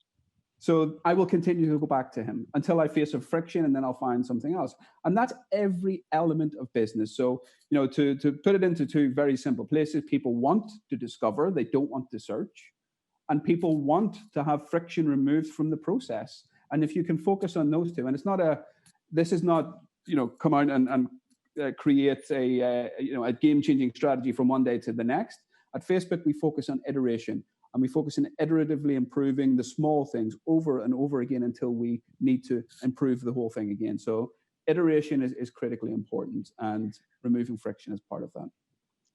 So I will continue to go back to him until I face a friction, and then I'll find something else. And that's every element of business. So, to put it into two very simple places, people want to discover, they don't want to search. And people want to have friction removed from the process. And if you can focus on those two, and this is not, come out and create a game-changing strategy from one day to the next. At Facebook, we focus on iteration. And we focus on iteratively improving the small things over and over again until we need to improve the whole thing again. So iteration is critically important, and removing friction is part of that.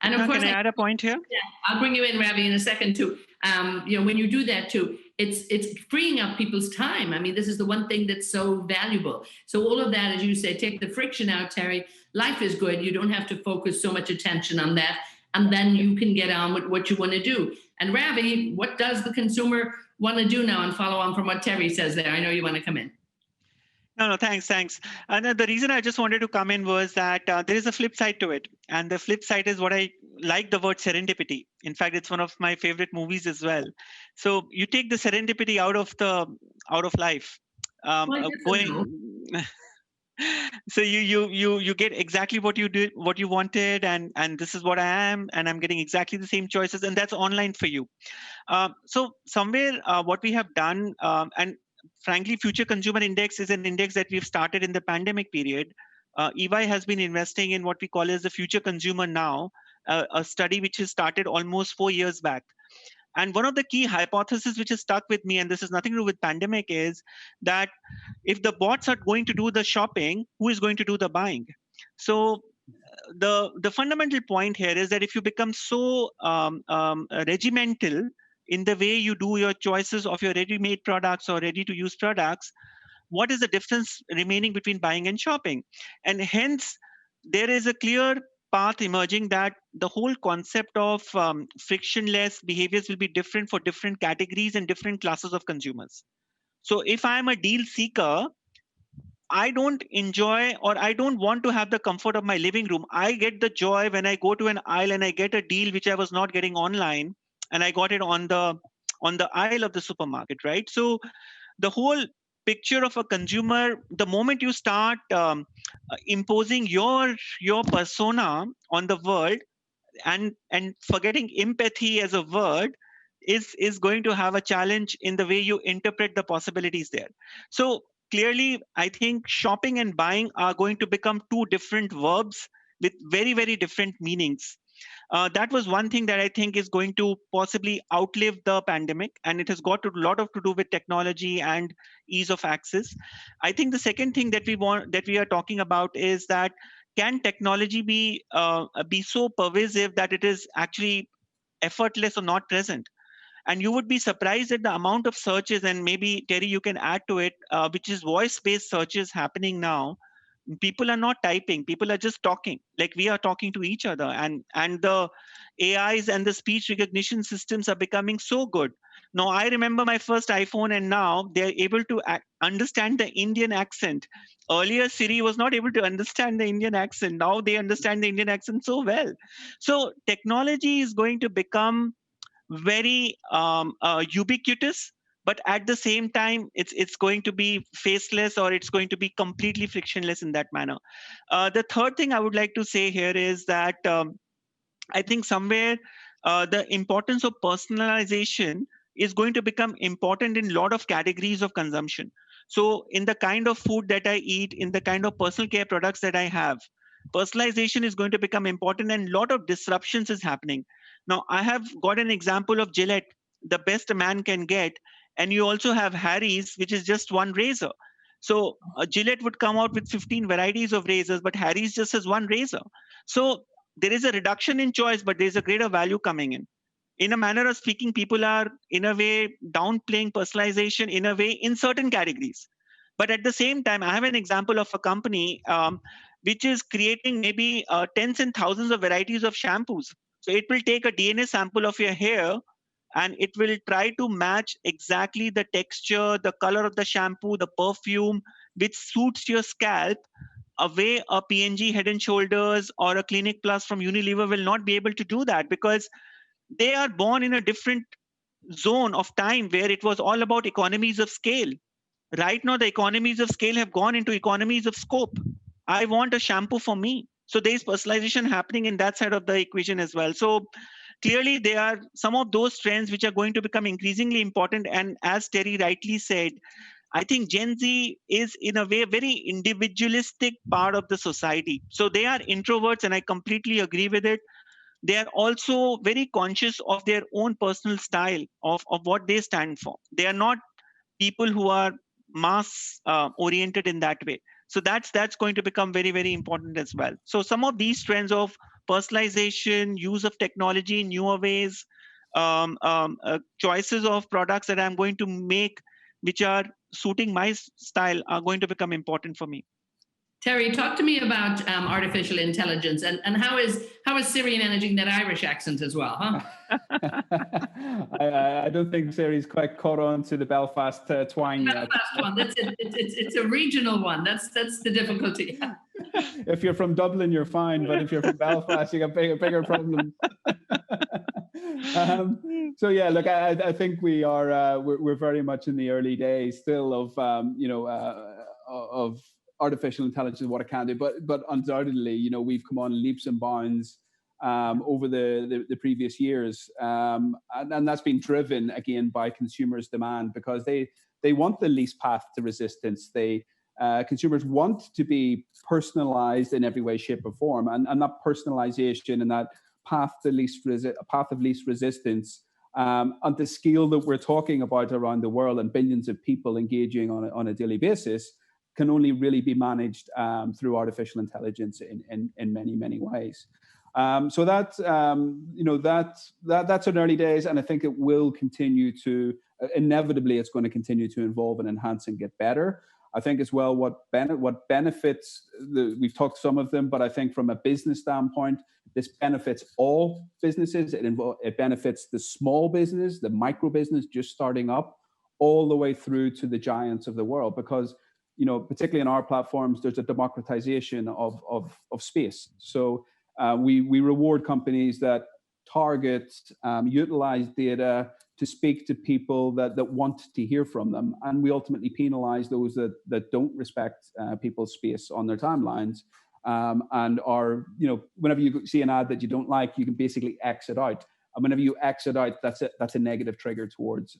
And of course, can I add a point here? Yeah, I'll bring you in, Ravi, in a second too. When you do that too, it's freeing up people's time. I mean, this is the one thing that's so valuable. So all of that, as you say, take the friction out, Terry. Life is good. You don't have to focus so much attention on that. And then you can get on with what you want to do. And Ravi, what does the consumer want to do now? And follow on from what Terry says there. I know you want to come in. No, thanks. And the reason I just wanted to come in was that there is a flip side to it. And the flip side is what I like, the word serendipity. In fact, it's one of my favorite movies as well. So you take the serendipity out of life. So you get exactly what you did, what you wanted, and this is what I am, and I'm getting exactly the same choices, and that's online for you. So somewhere what we have done, and frankly, Future Consumer Index is an index that we've started in the pandemic period. EY has been investing in what we call as the Future Consumer Now, a study which has started almost 4 years back. And one of the key hypotheses which has stuck with me, and this is nothing to do with pandemic, is that if the bots are going to do the shopping, who is going to do the buying? So the fundamental point here is that if you become so regimental in the way you do your choices of your ready-made products or ready-to-use products, what is the difference remaining between buying and shopping? And hence, there is a clear path emerging that the whole concept of frictionless behaviors will be different for different categories and different classes of consumers. So if I'm a deal seeker, I don't enjoy, or I don't want to have the comfort of my living room. I get the joy when I go to an aisle and I get a deal which I was not getting online, and I got it on the aisle of the supermarket, right? So the whole picture of a consumer, the moment you start imposing your persona on the world, and forgetting empathy as a word, is going to have a challenge in the way you interpret the possibilities there. So clearly, I think shopping and buying are going to become two different verbs with very, very different meanings. That was one thing that I think is going to possibly outlive the pandemic, and it has got a lot to do with technology and ease of access. I think the second thing that we are talking about is that, can technology be so pervasive that it is actually effortless or not present? And you would be surprised at the amount of searches, and maybe Terry, you can add to it, which is voice-based searches happening now. People are not typing, people are just talking, like we are talking to each other, and the AIs and the speech recognition systems are becoming so good. Now, I remember my first iPhone, and now they're able to understand the Indian accent. Earlier, Siri was not able to understand the Indian accent. Now they understand the Indian accent so well. So technology is going to become very ubiquitous, but at the same time, it's going to be faceless, or it's going to be completely frictionless in that manner. The third thing I would like to say here is that I think somewhere the importance of personalization is going to become important in a lot of categories of consumption. So in the kind of food that I eat, in the kind of personal care products that I have, personalization is going to become important, and a lot of disruptions is happening. Now, I have got an example of Gillette, the best a man can get, and you also have Harry's, which is just one razor. So Gillette would come out with 15 varieties of razors, but Harry's just has one razor. So there is a reduction in choice, but there's a greater value coming in. In a manner of speaking, people are, in a way, downplaying personalization in a way in certain categories. But at the same time, I have an example of a company which is creating maybe tens and thousands of varieties of shampoos. So it will take a DNA sample of your hair, and it will try to match exactly the texture, the color of the shampoo, the perfume, which suits your scalp, a way a P&G Head and Shoulders or a Clinic Plus from Unilever will not be able to do that, because they are born in a different zone of time where it was all about economies of scale. Right now, the economies of scale have gone into economies of scope. I want a shampoo for me. So there's personalization happening in that side of the equation as well. So clearly, there are some of those trends which are going to become increasingly important. And as Terry rightly said, I think Gen Z is in a way a very individualistic part of the society. So they are introverts, and I completely agree with it. They are also very conscious of their own personal style, of what they stand for. They are not people who are mass oriented in that way. So that's going to become very, very important as well. So some of these trends of personalization, use of technology in newer ways, choices of products that I'm going to make which are suiting my style are going to become important for me. Terry, talk to me about artificial intelligence, and how is Siri managing that Irish accent as well, huh? I don't think Siri's quite caught on to the Belfast twang yet. Belfast one. That's it. It's a regional one. That's the difficulty. If you're from Dublin, you're fine, but if you're from Belfast, you got bigger problems. So yeah, look, I think we're very much in the early days still of of artificial intelligence and what it can do, but undoubtedly, we've come on leaps and bounds over the previous years, and that's been driven again by consumers' demand, because they want the least path to resistance. Consumers want to be personalized in every way, shape, or form, and that personalization and that path of least resistance on the scale that we're talking about around the world, and billions of people engaging on a daily basis, can only really be managed through artificial intelligence in many ways. So that's in early days, and I think it will continue to inevitably. It's going to continue to evolve and enhance and get better. I think as well what benefits. We've talked some of them, but I think from a business standpoint, this benefits all businesses. It benefits the small business, the micro business just starting up, all the way through to the giants of the world, because particularly in our platforms, there's a democratization of space. So we reward companies that target, utilize data to speak to people that want to hear from them, and we ultimately penalize those that don't respect people's space on their timelines, and are whenever you see an ad that you don't like, you can basically exit out. And whenever you exit out, that's a negative trigger towards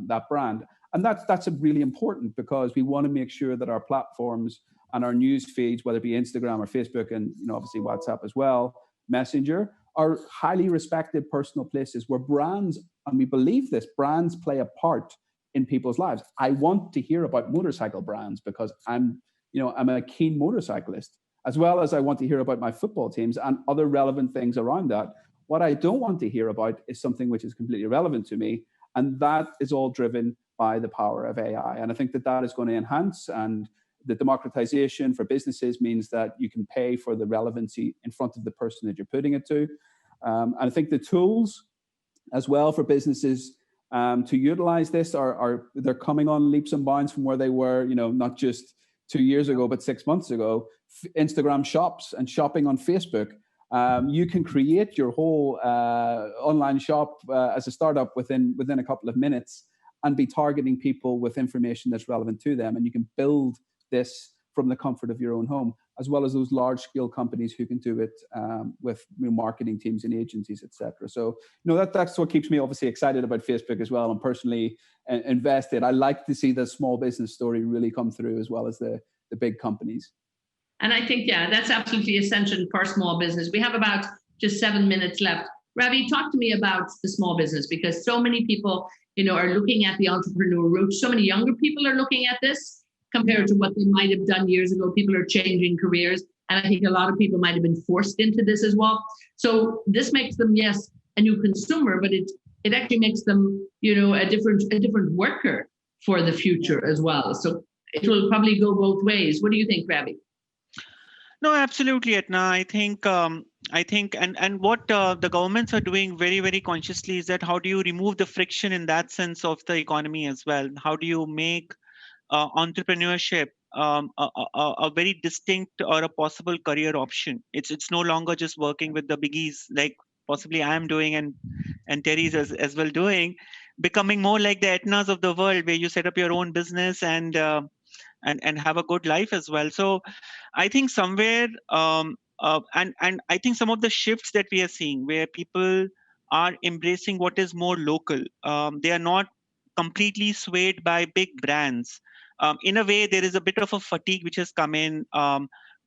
that brand. And that's really important, because we want to make sure that our platforms and our news feeds, whether it be Instagram or Facebook, and obviously WhatsApp as well, Messenger, are highly respected personal places where brands, and we believe this, brands play a part in people's lives. I want to hear about motorcycle brands because I'm a keen motorcyclist, as well as I want to hear about my football teams and other relevant things around that. What I don't want to hear about is something which is completely irrelevant to me. And that is all driven by the power of AI. And I think that is going to enhance, and the democratization for businesses means that you can pay for the relevancy in front of the person that you're putting it to. And I think the tools as well for businesses to utilize this they're coming on leaps and bounds from where they were, not just 2 years ago, but 6 months ago. Instagram shops and shopping on Facebook. You can create your whole online shop as a startup within a couple of minutes, and be targeting people with information that's relevant to them. And you can build this from the comfort of your own home, as well as those large-scale companies who can do it with marketing teams and agencies, etc. So, that's what keeps me obviously excited about Facebook as well. I'm personally invested. I like to see the small business story really come through, as well as the big companies. And I think, that's absolutely essential for small business. We have about just 7 minutes left. Ravi, talk to me about the small business, because so many people, are looking at the entrepreneur route. So many younger people are looking at this compared to what they might have done years ago. People are changing careers. And I think a lot of people might have been forced into this as well. So this makes them, yes, a new consumer, but it actually makes them, a different worker for the future as well. So it will probably go both ways. What do you think, Ravi? No, absolutely, Etna. I think, and what the governments are doing very, very consciously is that how do you remove the friction in that sense of the economy as well? How do you make entrepreneurship a very distinct or a possible career option. It's no longer just working with the biggies like possibly I am doing and Terry's as well doing, becoming more like the Etnas of the world, where you set up your own business and have a good life as well. So I think somewhere and I think some of the shifts that we are seeing where people are embracing what is more local, they are not completely swayed by big brands. In a way, there is a bit of a fatigue which has come in,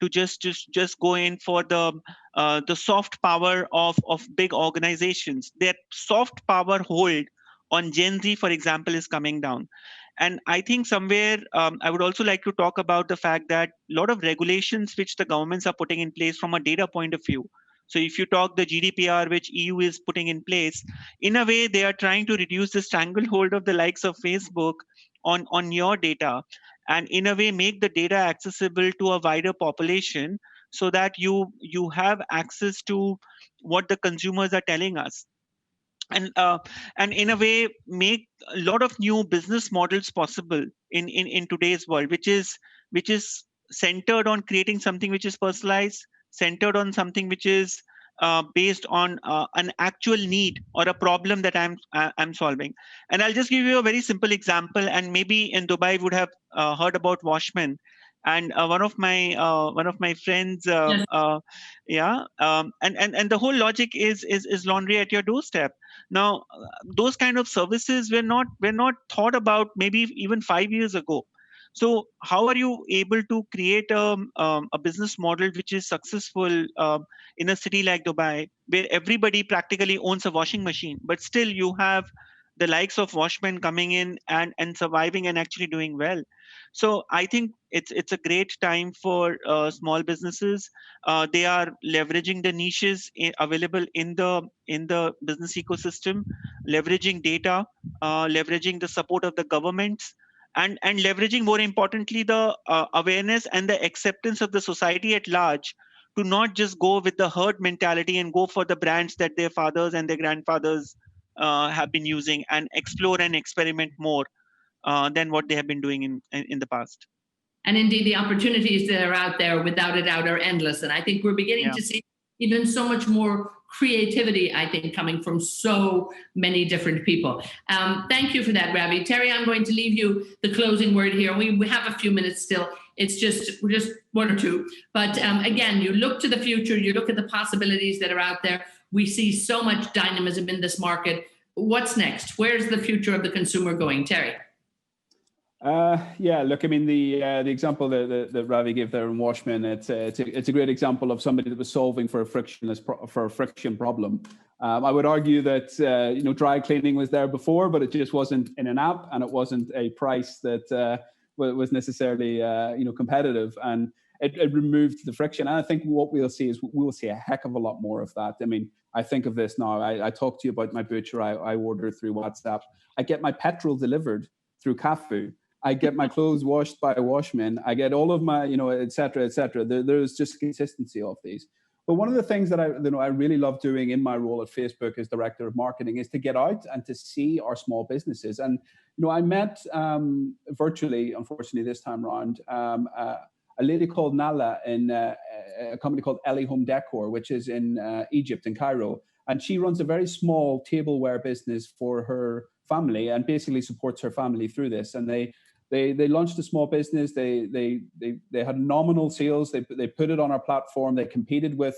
to just go in for the soft power of big organizations. That soft power hold on Gen Z, for example, is coming down. And I think somewhere I would also like to talk about the fact that a lot of regulations which the governments are putting in place from a data point of view. So if you talk the GDPR, which EU is putting in place, in a way, they are trying to reduce the stranglehold of the likes of Facebook on your data, and in a way make the data accessible to a wider population, so that you have access to what the consumers are telling us, and in a way make a lot of new business models possible in today's world, which is centered on creating something which is personalized, centered on something which is based on an actual need or a problem that I'm solving. And I'll just give you a very simple example. And maybe in Dubai would have heard about Washman. And one of my friends, Yes. and the whole logic is laundry at your doorstep. Now, those kind of services were not thought about maybe even 5 years ago. So how are you able to create a business model which is successful in a city like Dubai, where everybody practically owns a washing machine, but still you have the likes of Washmen coming in and surviving and actually doing well? So I think it's a great time for small businesses. They are leveraging the niches available in the business ecosystem, leveraging data, leveraging the support of the governments, and leveraging, more importantly, the awareness and the acceptance of the society at large, to not just go with the herd mentality and go for the brands that their fathers and their grandfathers have been using, and explore and experiment more than what they have been doing in the past. And indeed, the opportunities that are out there, without a doubt, are endless. And I think we're beginning Yeah. to see even so much more creativity, I think, coming from so many different people. Thank you for that, Ravi. Terry, I'm going to leave you the closing word here. We have a few minutes still. It's just one or two. But again, you look to the future, you look at the possibilities that are out there. We see so much dynamism in this market. What's next? Where's the future of the consumer going, Terry? Yeah, look, I mean, the example that Ravi gave there in Washman, it's a great example of somebody that was solving for a friction problem. I would argue that dry cleaning was there before, but it just wasn't in an app, and it wasn't a price that was necessarily competitive, and it removed the friction. And I think what we'll see is we'll see a heck of a lot more of that. I mean, I think of this now. I talked to you about my butcher. I order through WhatsApp. I get my petrol delivered through Cafu. I get my clothes washed by a washman. I get all of my, et cetera, et cetera. There's just consistency of these. But one of the things that I really love doing in my role at Facebook as director of marketing is to get out and to see our small businesses. And I met virtually, unfortunately this time around, a lady called Nala in a company called Eli Home Decor, which is in Egypt, in Cairo. And she runs a very small tableware business for her family and basically supports her family through this. And they launched a small business. They had nominal sales. They put it on our platform. They competed with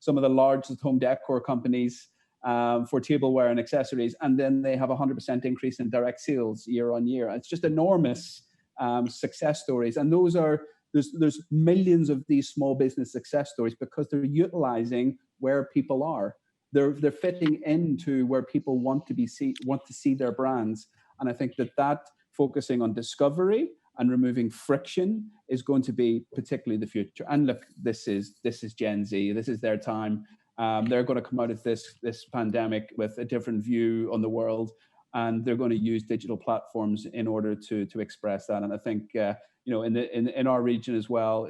some of the largest home decor companies for tableware and accessories. And then they have 100% increase in direct sales year on year. It's just enormous success stories. And there's millions of these small business success stories because they're utilizing where people are. They're fitting into where people want to see their brands. And I think that focusing on discovery and removing friction is going to be particularly the future. And look, this is Gen Z. This is their time. They're going to come out of this pandemic with a different view on the world, and they're going to use digital platforms in order to express that. And I think in our region as well,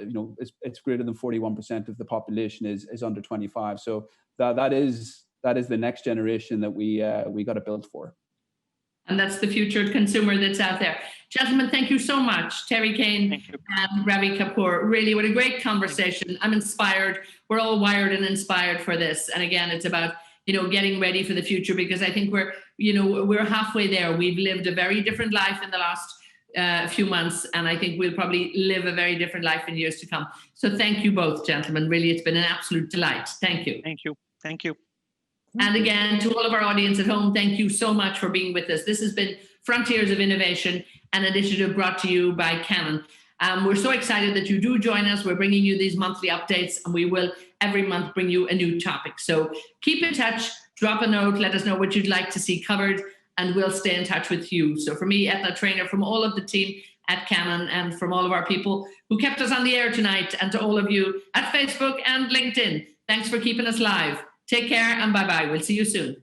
it's greater than 41% of the population is under 25. So that is the next generation that we got to build for. And that's the future consumer that's out there. Gentlemen, thank you so much. Terry Kane and Ravi Kapoor. Really, what a great conversation. I'm inspired. We're all wired and inspired for this. And again, it's about, getting ready for the future, because I think we're halfway there. We've lived a very different life in the last few months, and I think we'll probably live a very different life in years to come. So thank you both, gentlemen. Really, it's been an absolute delight. Thank you. Thank you. Thank you. And again, to all of our audience at home, thank you so much for being with us. This has been Frontiers of Innovation, an initiative brought to you by Canon. We're so excited that you do join us. We're bringing you these monthly updates, and we will every month bring you a new topic. So keep in touch, drop a note, let us know what you'd like to see covered, and we'll stay in touch with you. So for me, Etna Trainer, from all of the team at Canon, and from all of our people who kept us on the air tonight, and to all of you at Facebook and LinkedIn, thanks for keeping us live. Take care and bye-bye. We'll see you soon.